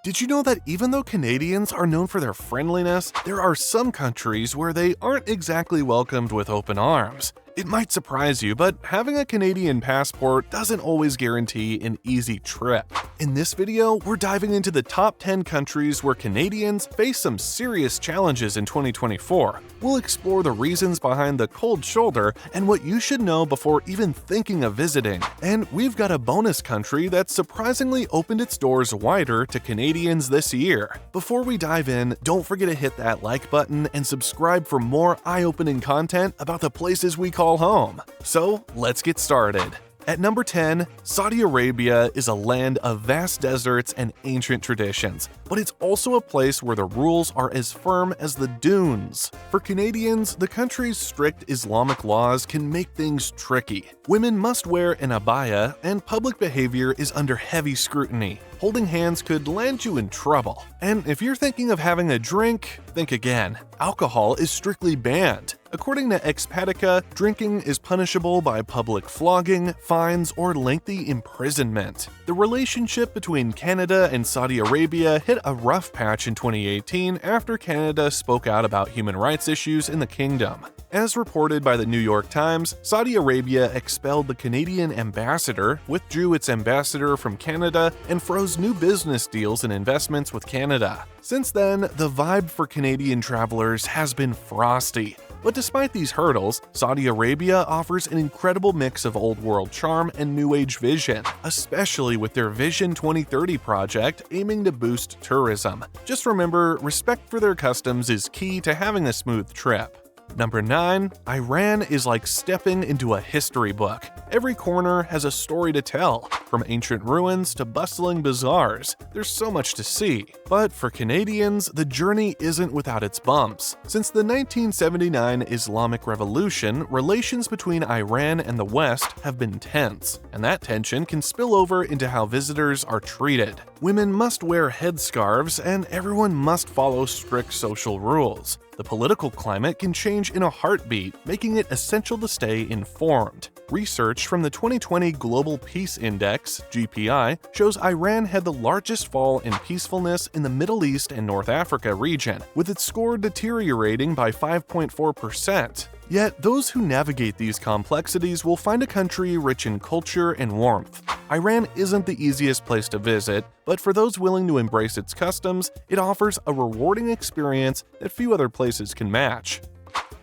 Did you know that even though Canadians are known for their friendliness, there are some countries where they aren't exactly welcomed with open arms? It might surprise you, but having a Canadian passport doesn't always guarantee an easy trip. In this video, we're diving into the top 10 countries where Canadians face some serious challenges in 2024. We'll explore the reasons behind the cold shoulder and what you should know before even thinking of visiting. And we've got a bonus country that surprisingly opened its doors wider to Canadians this year. Before we dive in, don't forget to hit that like button and subscribe for more eye-opening content about the places we call home. So, let's get started. At number 10, Saudi Arabia is a land of vast deserts and ancient traditions, but it's also a place where the rules are as firm as the dunes. For Canadians, the country's strict Islamic laws can make things tricky. Women must wear an abaya, and public behavior is under heavy scrutiny. Holding hands could land you in trouble. And if you're thinking of having a drink, think again. Alcohol is strictly banned. According to Expatica, drinking is punishable by public flogging, fines, or lengthy imprisonment. The relationship between Canada and Saudi Arabia hit a rough patch in 2018 after Canada spoke out about human rights issues in the kingdom. As reported by the New York Times, Saudi Arabia expelled the Canadian ambassador, withdrew its ambassador from Canada, and froze new business deals and investments with Canada. Since then, the vibe for Canadian travelers has been frosty. But despite these hurdles, Saudi Arabia offers an incredible mix of old world charm and new age vision, especially with their Vision 2030 project aiming to boost tourism. Just remember, respect for their customs is key to having a smooth trip. Number 9. Iran is like stepping into a history book. Every corner has a story to tell, from ancient ruins to bustling bazaars. There's so much to see. But for Canadians, the journey isn't without its bumps. Since the 1979 Islamic Revolution, relations between Iran and the West have been tense, and that tension can spill over into how visitors are treated. Women must wear headscarves, and everyone must follow strict social rules. The political climate can change in a heartbeat, making it essential to stay informed. Research from the 2020 Global Peace Index, GPI, shows Iran had the largest fall in peacefulness in the Middle East and North Africa region, with its score deteriorating by 5.4%. Yet, those who navigate these complexities will find a country rich in culture and warmth. Iran isn't the easiest place to visit, but for those willing to embrace its customs, it offers a rewarding experience that few other places can match.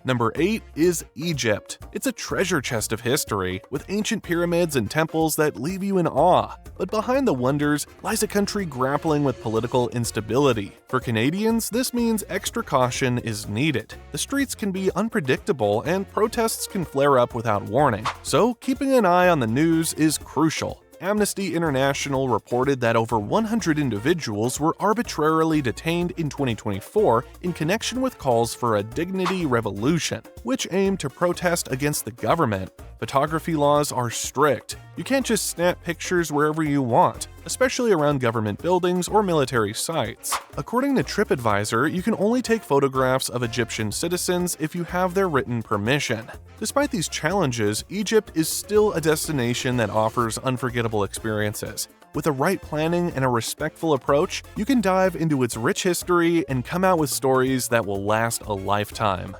Number 8 is Egypt. It's a treasure chest of history, with ancient pyramids and temples that leave you in awe. But behind the wonders lies a country grappling with political instability. For Canadians, this means extra caution is needed. The streets can be unpredictable and protests can flare up without warning, so keeping an eye on the news is crucial. Amnesty International reported that over 100 individuals were arbitrarily detained in 2024 in connection with calls for a dignity revolution, which aimed to protest against the government. Photography laws are strict. You can't just snap pictures wherever you want, especially around government buildings or military sites. According to TripAdvisor, you can only take photographs of Egyptian citizens if you have their written permission. Despite these challenges, Egypt is still a destination that offers unforgettable experiences. With the right planning and a respectful approach, you can dive into its rich history and come out with stories that will last a lifetime.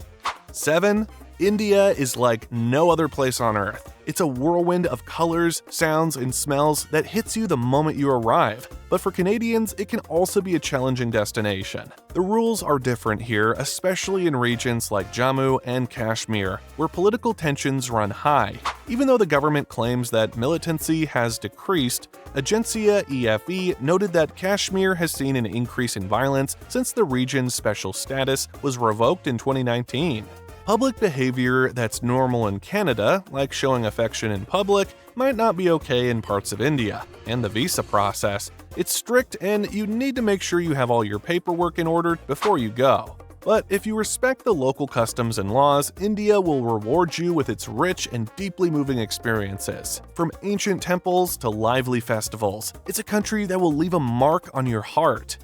7. India is like no other place on Earth. It's a whirlwind of colors, sounds, and smells that hits you the moment you arrive. But for Canadians, it can also be a challenging destination. The rules are different here, especially in regions like Jammu and Kashmir, where political tensions run high. Even though the government claims that militancy has decreased, Agencia EFE noted that Kashmir has seen an increase in violence since the region's special status was revoked in 2019. Public behavior that's normal in Canada, like showing affection in public, might not be okay in parts of India. And the visa process, it's strict and you need to make sure you have all your paperwork in order before you go. But if you respect the local customs and laws, India will reward you with its rich and deeply moving experiences. From ancient temples to lively festivals, it's a country that will leave a mark on your heart.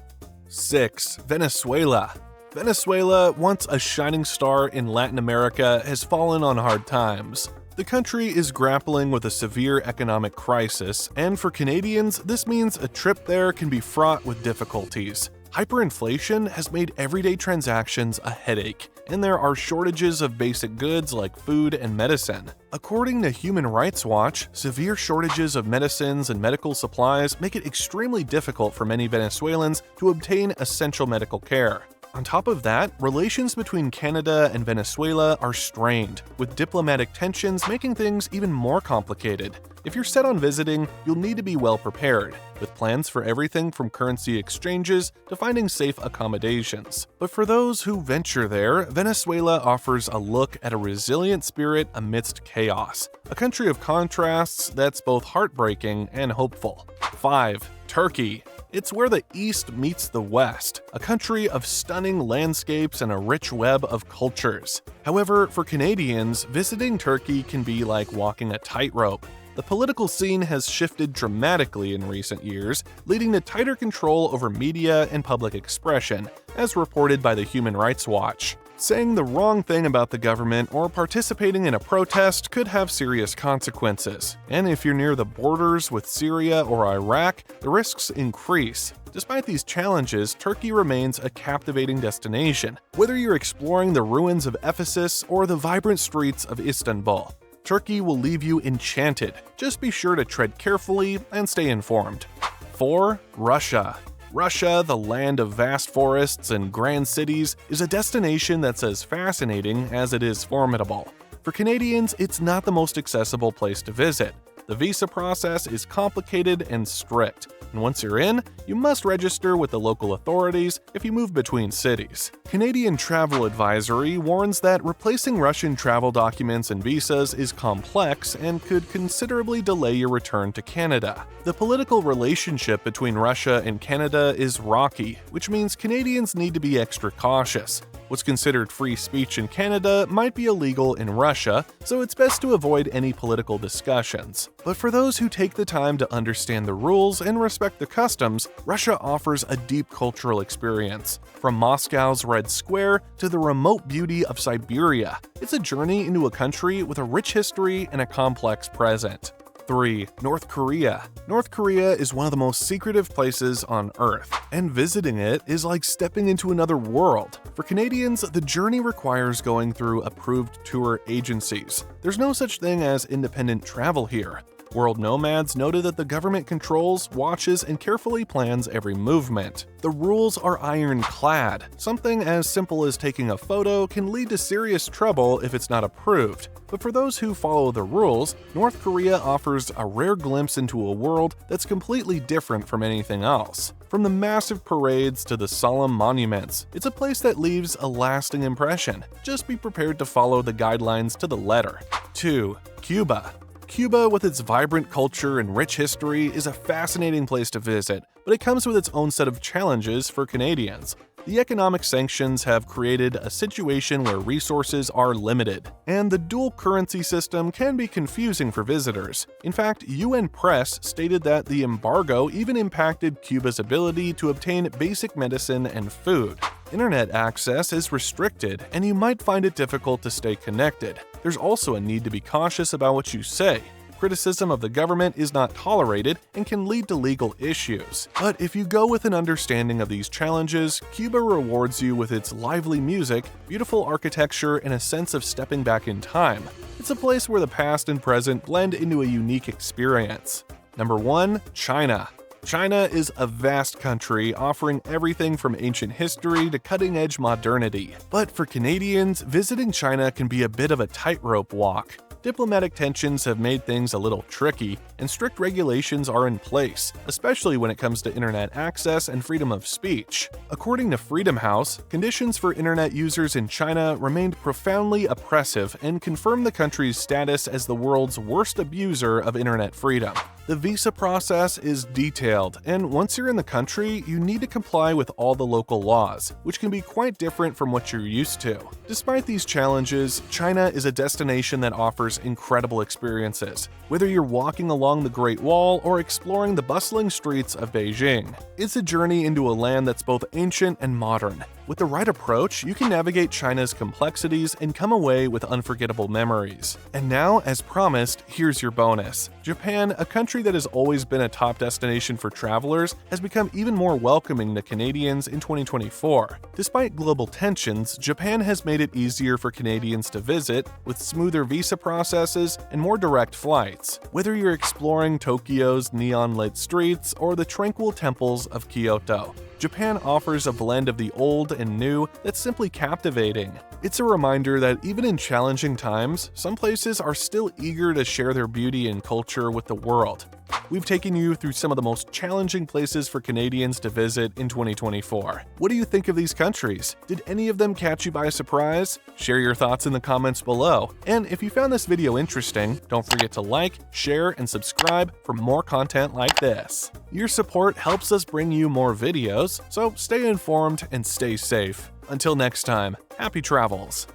6. Venezuela. Venezuela, once a shining star in Latin America, has fallen on hard times. The country is grappling with a severe economic crisis, and for Canadians, this means a trip there can be fraught with difficulties. Hyperinflation has made everyday transactions a headache, and there are shortages of basic goods like food and medicine. According to Human Rights Watch, severe shortages of medicines and medical supplies make it extremely difficult for many Venezuelans to obtain essential medical care. On top of that, relations between Canada and Venezuela are strained, with diplomatic tensions making things even more complicated. If you're set on visiting, you'll need to be well prepared, with plans for everything from currency exchanges to finding safe accommodations. But for those who venture there, Venezuela offers a look at a resilient spirit amidst chaos, a country of contrasts that's both heartbreaking and hopeful. 5. Turkey. It's where the East meets the West, a country of stunning landscapes and a rich web of cultures. However, for Canadians, visiting Turkey can be like walking a tightrope. The political scene has shifted dramatically in recent years, leading to tighter control over media and public expression, as reported by the Human Rights Watch. Saying the wrong thing about the government or participating in a protest could have serious consequences, and if you're near the borders with Syria or Iraq, the risks increase. Despite these challenges, Turkey remains a captivating destination, whether you're exploring the ruins of Ephesus or the vibrant streets of Istanbul. Turkey will leave you enchanted. Just be sure to tread carefully and stay informed. 4. Russia. Russia, the land of vast forests and grand cities, is a destination that's as fascinating as it is formidable. For Canadians, it's not the most accessible place to visit. The visa process is complicated and strict, and once you're in, you must register with the local authorities if you move between cities. Canadian Travel Advisory warns that replacing Russian travel documents and visas is complex and could considerably delay your return to Canada. The political relationship between Russia and Canada is rocky, which means Canadians need to be extra cautious. What's considered free speech in Canada might be illegal in Russia, so it's best to avoid any political discussions. But for those who take the time to understand the rules and respect the customs, Russia offers a deep cultural experience. From Moscow's Red Square to the remote beauty of Siberia, it's a journey into a country with a rich history and a complex present. 3. North Korea. North Korea is one of the most secretive places on Earth, and visiting it is like stepping into another world. For Canadians, the journey requires going through approved tour agencies. There's no such thing as independent travel here. World Nomads noted that the government controls, watches, and carefully plans every movement. The rules are ironclad. Something as simple as taking a photo can lead to serious trouble if it's not approved. But for those who follow the rules, North Korea offers a rare glimpse into a world that's completely different from anything else. From the massive parades to the solemn monuments, it's a place that leaves a lasting impression. Just be prepared to follow the guidelines to the letter. 2. Cuba. Cuba, with its vibrant culture and rich history, is a fascinating place to visit, but it comes with its own set of challenges for Canadians. The economic sanctions have created a situation where resources are limited, and the dual currency system can be confusing for visitors. In fact, UN press stated that the embargo even impacted Cuba's ability to obtain basic medicine and food. Internet access is restricted, and you might find it difficult to stay connected. There's also a need to be cautious about what you say. Criticism of the government is not tolerated and can lead to legal issues. But if you go with an understanding of these challenges, Cuba rewards you with its lively music, beautiful architecture, and a sense of stepping back in time. It's a place where the past and present blend into a unique experience. Number 1. China. China is a vast country offering everything from ancient history to cutting-edge modernity. But for Canadians, visiting China can be a bit of a tightrope walk. Diplomatic tensions have made things a little tricky, and strict regulations are in place, especially when it comes to internet access and freedom of speech. According to Freedom House, conditions for internet users in China remained profoundly oppressive and confirmed the country's status as the world's worst abuser of internet freedom. The visa process is detailed, and once you're in the country, you need to comply with all the local laws, which can be quite different from what you're used to. Despite these challenges, China is a destination that offers incredible experiences, whether you're walking along the Great Wall or exploring the bustling streets of Beijing. It's a journey into a land that's both ancient and modern, With the right approach, you can navigate China's complexities and come away with unforgettable memories. And now, as promised, here's your bonus. Japan, a country that has always been a top destination for travelers, has become even more welcoming to Canadians in 2024. Despite global tensions, Japan has made it easier for Canadians to visit, with smoother visa processes and more direct flights. Whether you're exploring Tokyo's neon-lit streets or the tranquil temples of Kyoto, Japan offers a blend of the old and new that's simply captivating. It's a reminder that even in challenging times, some places are still eager to share their beauty and culture with the world. We've taken you through some of the most challenging places for Canadians to visit in 2024. What do you think of these countries? Did any of them catch you by surprise? Share your thoughts in the comments below. And if you found this video interesting, don't forget to like, share, and subscribe for more content like this. Your support helps us bring you more videos, so stay informed and stay safe. Until next time, happy travels!